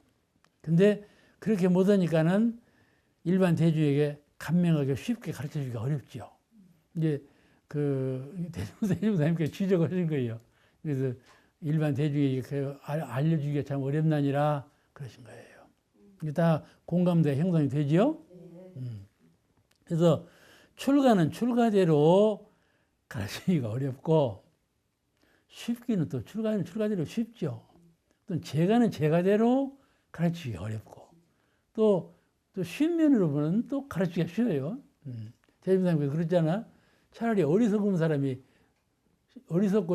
근데 그렇게 못하니까는 일반 대중에게 간명하게 쉽게 가르쳐 주기가 어렵죠. 이제 대종사님께서 지적하신 거예요. 그래서 일반 대중에게 알려주기가 참 어렵나니라 그러신 거예요. 이게 다 공감대 형성이 되지요? 그래서 출가는 출가대로 가르치기가 어렵고, 쉽기는 또 출가는 출가대로 쉽죠. 또 제가는 제가대로 가르치기 어렵고, 또 쉬운 면으로 보면 또 가르치기가 쉬워요. 대중사님께서 그랬잖아. 차라리 어리석고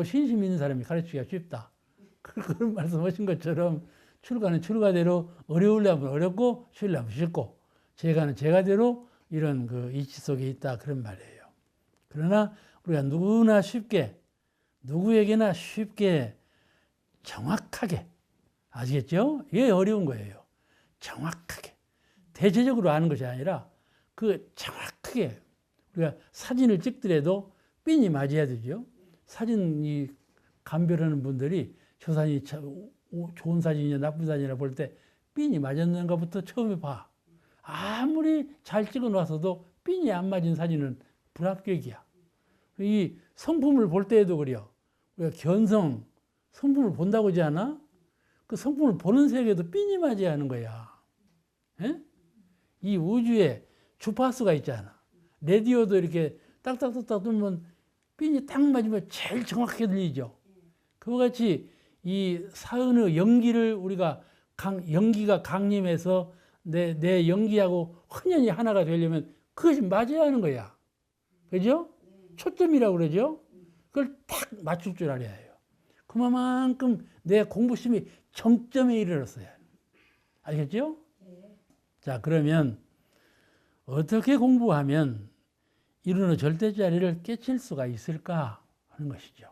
신심 있는 사람이 가르치기가 쉽다. 그런 말씀하신 것처럼 출가는 출가대로 어려우려면 어렵고 쉬우려면 쉽고, 제가는 제가대로 이런 그 이치 속에 있다, 그런 말이에요. 그러나 우리가 누구에게나 쉽게 정확하게, 아시겠죠? 이게 어려운 거예요. 정확하게 대체적으로 아는 것이 아니라 정확하게, 우리가 사진을 찍더라도 핀이 맞아야 되죠. 사진이 감별하는 분들이 저 사진이 좋은 사진이냐 나쁜 사진이냐 볼 때 핀이 맞았는가부터 처음에 봐. 아무리 잘 찍어 놨어도 핀이 안 맞은 사진은 불합격이야. 이 성품을 볼 때에도 그래요. 우리가 견성, 성품을 본다고 하지 않아? 그 성품을 보는 세계도 핀이 맞아야 하는 거야. 에? 이 우주에 주파수가 있잖아. 라디오도 이렇게 딱딱딱딱 두면 핀이 딱 맞으면 제일 정확하게 들리죠. 그와 같이 이 사은의 연기를 우리가 연기가 강림해서 내 연기하고 혼연이 하나가 되려면 그것이 맞아야 하는 거야. 그죠? 초점이라고 그러죠? 그걸 딱 맞출 줄 알아야 해요. 그만큼 내 공부심이 정점에 이르렀어요. 알겠죠? 자, 그러면 어떻게 공부하면 이루는 절대자리를 깨칠 수가 있을까 하는 것이죠.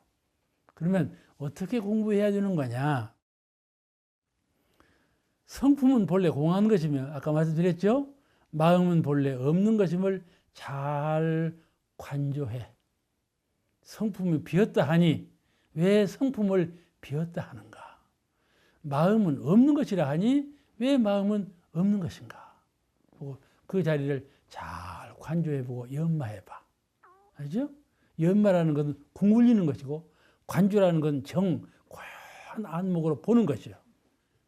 그러면 어떻게 공부해야 되는 거냐? 성품은 본래 공한 것이며 아까 말씀드렸죠? 마음은 본래 없는 것임을 잘 관조해. 성품이 비었다 하니 왜 성품을 비었다 하는가? 마음은 없는 것이라 하니 왜 마음은 없는 것인가? 그 자리를 잘 관조해보고 연마해봐. 알죠? 연마라는 것은 궁굴리는 것이고 관조라는 건 고요한 안목으로 보는 것이요.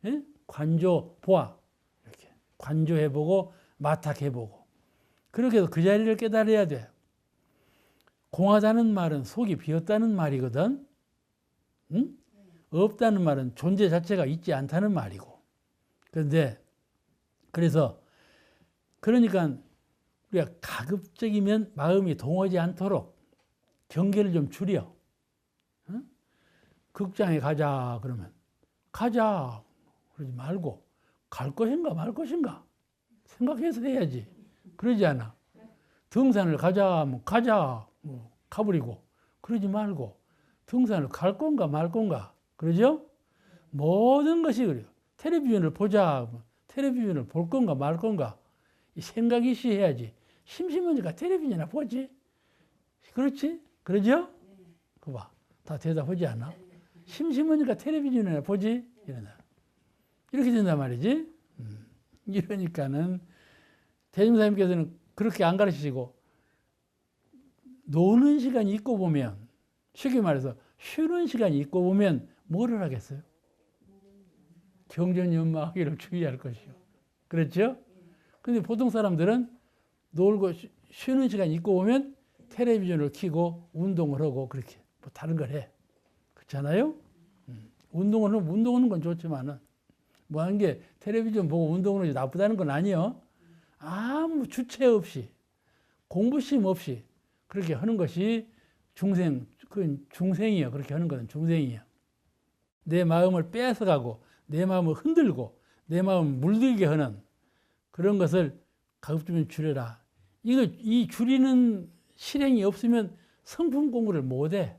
예? 관조 보아. 이렇게 관조해보고 마탁해보고 그렇게 해서 그 자리를 깨달아야 돼. 공하다는 말은 속이 비었다는 말이거든. 응? 없다는 말은 존재 자체가 있지 않다는 말이고. 그래서 그러니까 우리가 가급적이면 마음이 동하지 않도록 경계를 좀 줄여. 응? 극장에 가자 그러면 가자 그러지 말고 갈 것인가 말 것인가 생각해서 해야지. 그러지 않아. 등산을 가자 하면 가자 가버리고 그러지 말고 등산을 갈 건가 말 건가 그러죠? 모든 것이 그래요. 텔레비전을 보자 텔레비전을 볼 건가 말 건가 이 생각이 시해야지. 심심하니까 텔레비전이나 보지. 그렇지? 그러죠? 그거 봐. 다 대답하지 않아? 심심하니까 텔레비전이나 보지? 이렇게 된단 말이지. 이러니까는 대중사님께서는 그렇게 안 가르치시고 노는 시간이 있고 보면 쉽게 말해서 쉬는 시간이 있고 보면 뭐를 하겠어요? 경전연마하기를 주의할 것이요. 그렇죠? 근데 보통 사람들은 놀고 쉬는 시간이 있고 보면 텔레비전을 켜고 운동을 하고 그렇게 뭐 다른 걸 해. 그렇잖아요? 운동하는 건 좋지만은 뭐 하는 게 텔레비전 보고 운동을 하지 나쁘다는 건 아니요. 아무 주체 없이 공부심 없이 그렇게 하는 것이 그건 중생이요. 그렇게 하는 것은 중생이요. 내 마음을 뺏어가고 내 마음을 흔들고 내 마음을 물들게 하는 그런 것을 가급적이면 줄여라. 이 줄이는 실행이 없으면 성품 공부를 못해.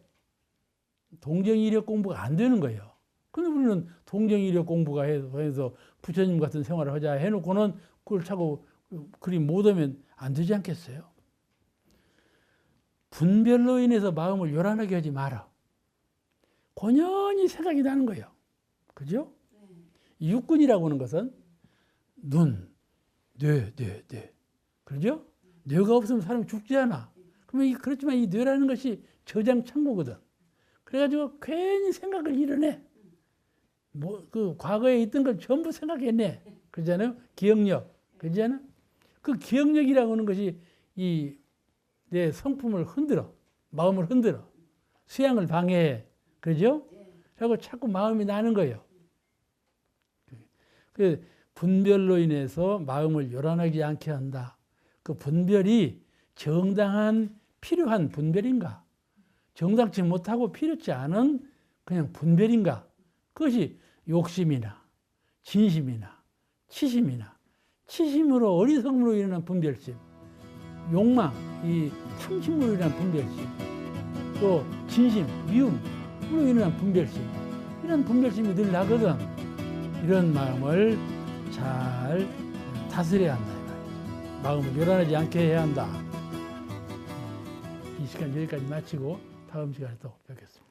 동정이력 공부가 안 되는 거예요. 근데 우리는 동정이력 공부가 해서 부처님 같은 생활을 하자 해놓고는 그걸 자꾸 그리 못하면 안 되지 않겠어요? 분별로 인해서 마음을 요란하게 하지 마라. 고연히 생각이 나는 거예요. 그죠? 육군이라고 하는 것은 눈, 뇌. 그러죠? 뇌가 없으면 사람이 죽지 않아. 그렇지만 이 뇌라는 것이 저장 창고거든. 그래가지고 괜히 생각을 이뤄내. 그 과거에 있던 걸 전부 생각해내. 그러잖아요? 기억력. 그러잖아? 그 기억력이라고 하는 것이 내 성품을 흔들어. 마음을 흔들어. 수양을 방해해. 그러죠? 그리고 자꾸 마음이 나는 거예요. 그 분별로 인해서 마음을 요란하지 않게 한다. 그 분별이 정당한 필요한 분별인가? 정당치 못하고 필요치 않은 그냥 분별인가? 그것이 욕심이나 진심이나 치심으로 어리석음으로 일어난 분별심, 욕망, 이 탐심으로 일어난 분별심, 또 진심, 미움으로 일어난 분별심, 이런 분별심이 늘 나거든. 이런 마음을 잘 다스려야 한다. 마음을 요란하지 않게 해야 한다. 이 시간 여기까지 마치고 다음 시간에 또 뵙겠습니다.